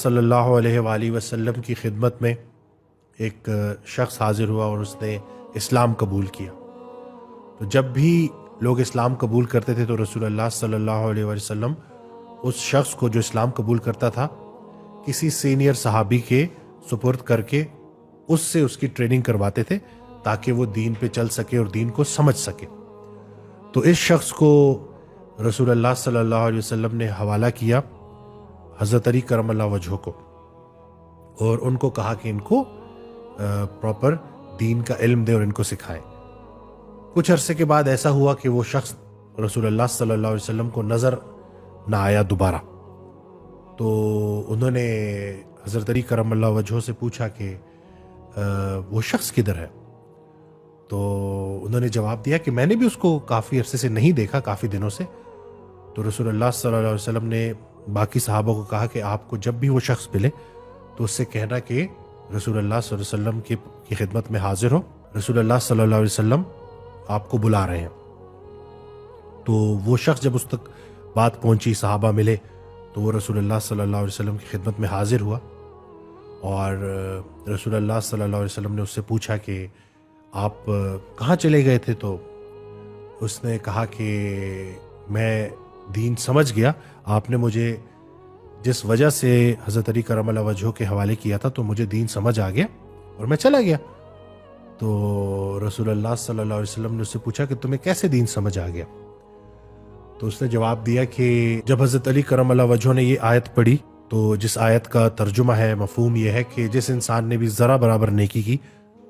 صلی اللہ علیہ وآلہ وسلم کی خدمت میں ایک شخص حاضر ہوا اور اس نے اسلام قبول کیا۔ تو جب بھی لوگ اسلام قبول کرتے تھے تو رسول اللہ صلی اللہ علیہ وآلہ وسلم اس شخص کو جو اسلام قبول کرتا تھا کسی سینئر صحابی کے سپرد کر کے اس سے اس کی ٹریننگ کرواتے تھے تاکہ وہ دین پہ چل سکے اور دین کو سمجھ سکے۔ تو اس شخص کو رسول اللہ صلی اللہ علیہ وسلم نے حوالہ کیا حضرت علی کرم اللہ وجہہ کو، اور ان کو کہا کہ ان کو پراپر دین کا علم دیں اور ان کو سکھائیں۔ کچھ عرصے کے بعد ایسا ہوا کہ وہ شخص رسول اللہ صلی اللہ علیہ وسلم کو نظر نہ آیا دوبارہ۔ تو انہوں نے حضرت علی کرم اللہ وجہہ سے پوچھا کہ وہ شخص کدھر ہے؟ تو انہوں نے جواب دیا کہ میں نے بھی اس کو کافی عرصے سے نہیں دیکھا، کافی دنوں سے۔ تو رسول اللہ صلی اللہ علیہ وسلم نے باقی صحابہ کو کہا کہ آپ کو جب بھی وہ شخص ملے تو اس سے کہنا کہ رسول اللہ صلی اللہ علیہ وسلم کی خدمت میں حاضر ہو، رسول اللہ صلی اللہ علیہ وسلم آپ کو بلا رہے ہیں۔ تو وہ شخص جب اس تک بات پہنچی، صحابہ ملے، تو وہ رسول اللہ صلی اللہ علیہ وسلم کی خدمت میں حاضر ہوا، اور رسول اللہ صلی اللہ علیہ وسلم نے اس سے پوچھا کہ آپ کہاں چلے گئے تھے؟ تو اس نے کہا کہ میں دین سمجھ گیا، آپ نے مجھے جس وجہ سے حضرت علی کرم اللہ وجہہ کے حوالے کیا تھا تو مجھے دین سمجھ آ گیا اور میں چلا گیا۔ تو رسول اللہ صلی اللہ علیہ وسلم نے اس سے پوچھا کہ تمہیں کیسے دین سمجھ آ گیا؟ تو اس نے جواب دیا کہ جب حضرت علی کرم اللہ وجہہ نے یہ آیت پڑھی تو جس آیت کا ترجمہ ہے، مفہوم یہ ہے کہ جس انسان نے بھی ذرا برابر نیکی کی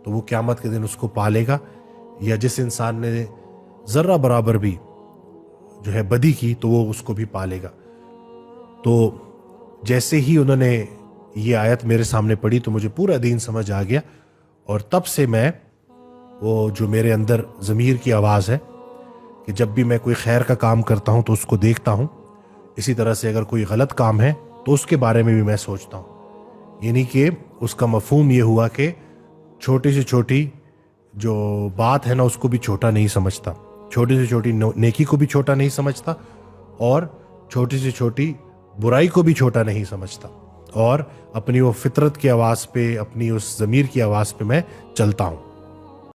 تو وہ قیامت کے دن اس کو پالے گا، یا جس انسان نے ذرہ برابر بھی جو ہے بدی کی تو وہ اس کو بھی پالے گا۔ تو جیسے ہی انہوں نے یہ آیت میرے سامنے پڑھی تو مجھے پورا دین سمجھ آ گیا، اور تب سے میں وہ جو میرے اندر ضمیر کی آواز ہے کہ جب بھی میں کوئی خیر کا کام کرتا ہوں تو اس کو دیکھتا ہوں، اسی طرح سے اگر کوئی غلط کام ہے تو اس کے بارے میں بھی میں سوچتا ہوں۔ یعنی کہ اس کا مفہوم یہ ہوا کہ چھوٹی سے چھوٹی جو بات ہے نا اس کو بھی چھوٹا نہیں سمجھتا، چھوٹی سے چھوٹی نیکی کو بھی چھوٹا نہیں سمجھتا، اور چھوٹی سے چھوٹی برائی کو بھی چھوٹا نہیں سمجھتا، اور اپنی وہ فطرت کی آواز پہ، اپنی اس ضمیر کی آواز پہ میں چلتا ہوں۔